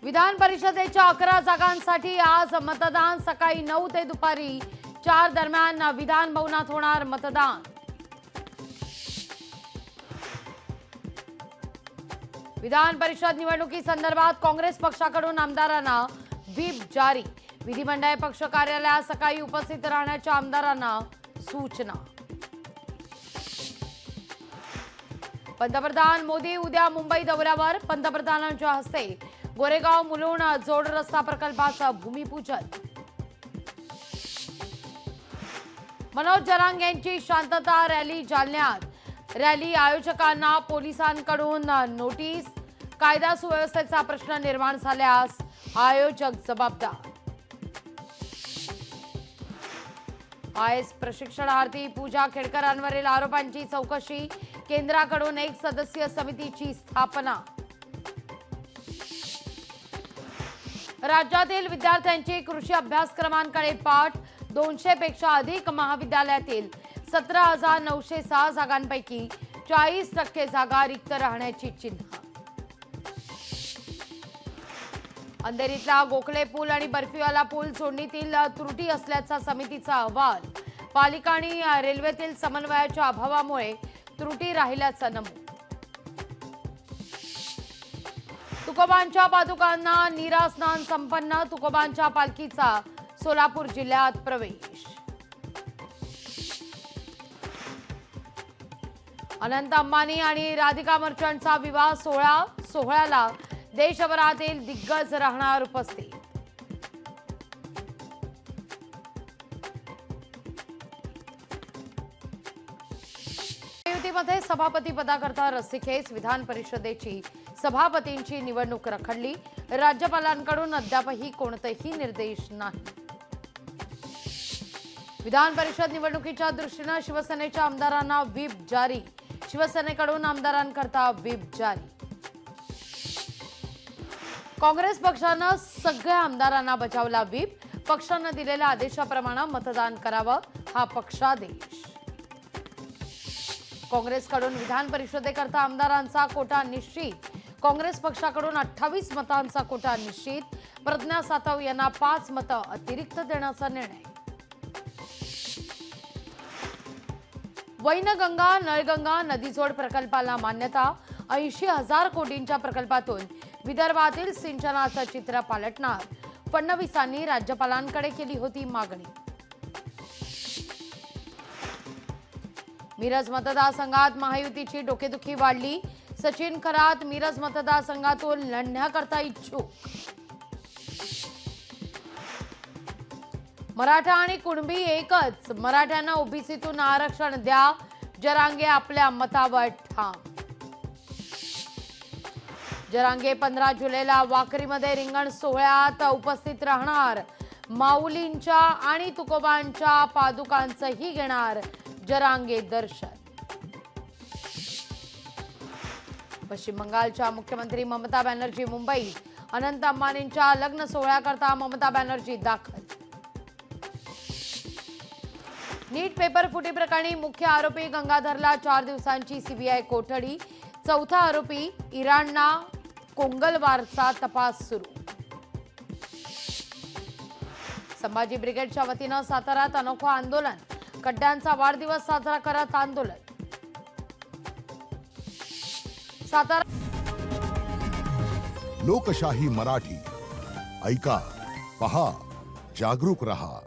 विधान परिषदेच्या 11 जागांसाठी आज मतदान सकाळी 9 ते दुपारी 4 दरम्यान विधान भवनात होणार मतदान। विधान परिषद निवडणुकीसंदर्भात काँग्रेस पक्षाकडून आमदारांना व्हीप जारी। विधिमंडळ पक्ष कार्यालयात सकाळी उपस्थित राहण्याच्या आमदारांना सूचना। पंतप्रधान मोदी उद्या मुंबई दौऱ्यावर। पंतप्रधानांच्या हस्ते गोरेगाव मुलुंड जोड रस्ता प्रकल्पाचं भूमिपूजन। मनोज जरांगे यांची शांतता रॅली जालन्यात। रॅली आयोजकांना पोलिसांकडून नोटीस। कायदा सुव्यवस्थेचा प्रश्न निर्माण झाल्यास आयोजक जबाबदार। आयएस प्रशिक्षणार्थी पूजा खेडकरांवरील आरोपांची चौकशी। केंद्राकडून एक सदस्यीय समितीची स्थापना। राज्यातील विद्यार्थ्यांची कृषी अभ्यासक्रमांकडे पाठ। 200 पेक्षा अधिक महाविद्यालयातील 17,906 जागांपैकी 40% जागा रिक्त राहण्याची चिन्ह। अंधेरीतला गोखले पूल आणि बर्फीवाला पूल जोडणीतील त्रुटी असल्याचा समितीचा अहवाल। पालिका आणि रेल्वेतील समन्वयाच्या अभावामुळे त्रुटी राहिल्याचं नमूद। तुकोबांच्या पादुकांना नीरास्नान संपन्न। तुकोबांच्या पालखीचा सोलापूर जिल्ह्यात प्रवेश। अनंत अंबानी आणि राधिका मर्चंटचा विवाह सोहळ्याला देशभरातील दिग्गज राहणार उपस्थित। युतीमध्ये सभापती पदाकरता रस्सीखेच। विधान परिषदेची सभापतींची निवडणूक रखडली। राज्यपालांकडून अद्यापही कोणतेही निर्देश नाही। विधान परिषद निवडणुकीच्या दृष्टीने शिवसेनेच्या आमदारांना व्हीप जारी। शिवसेनेकडून आमदारांकरता व्हीप जारी। काँग्रेस पक्षानं सगळ्या आमदारांना बजावला व्हीप। पक्षानं दिलेल्या आदेशाप्रमाणे मतदान करावं, हा पक्षादेश। काँग्रेसकडून विधान परिषदेकरता आमदारांचा कोटा निश्चित। काँग्रेस पक्षाकडून 28 मतांचा कोटा निश्चित। प्रज्ञा सातव यांना 5 मतं अतिरिक्त देण्याचा निर्णय। वैनगंगा नळगंगा नदीजोड प्रकल्पाला मान्यता। 80,000 कोटींच्या प्रकल्पातून विदर्भातील सिंचनाचं चित्र पालटणार। फडणवीसांनी राज्यपालांकडे केली होती मागणी। मिरज मतदारसंघात महायुतीची डोकेदुखी वाढली। सचिन खरात मिरज मतदारसंघातून लढण्याकरता इच्छुक। मराठा आणि कुणबी एकच। मराठ्यांना ओबीसीतून आरक्षण द्या। जरांगे आपल्या मतावर ठाम। जरांगे 15 जुलैला वाकरीमध्ये रिंगण सोहळ्यात उपस्थित राहणार। माऊलींच्या आणि तुकोबांच्या पादुकांचंही घेणार जरांगे दर्शन। पश्चिम बंगालच्या मुख्यमंत्री ममता बॅनर्जी मुंबईत। अनंत अंबानींच्या लग्न सोहळ्याकरता ममता बॅनर्जी दाखल। नीट पेपर फुटी प्रकरणी मुख्य आरोपी गंगाधरला 4 दिवसांची सीबीआय कोठडी। चौथा आरोपी इराणना कोंगलवारचा तपास सुरू। संभाजी ब्रिगेडच्या वतीनं साताऱ्यात अनोखं आंदोलन। खड्ड्यांचा वाढदिवस साजरा करत आंदोलन। सातारा लोकशाही मराठी ऐका, पहा, जागरूक रहा।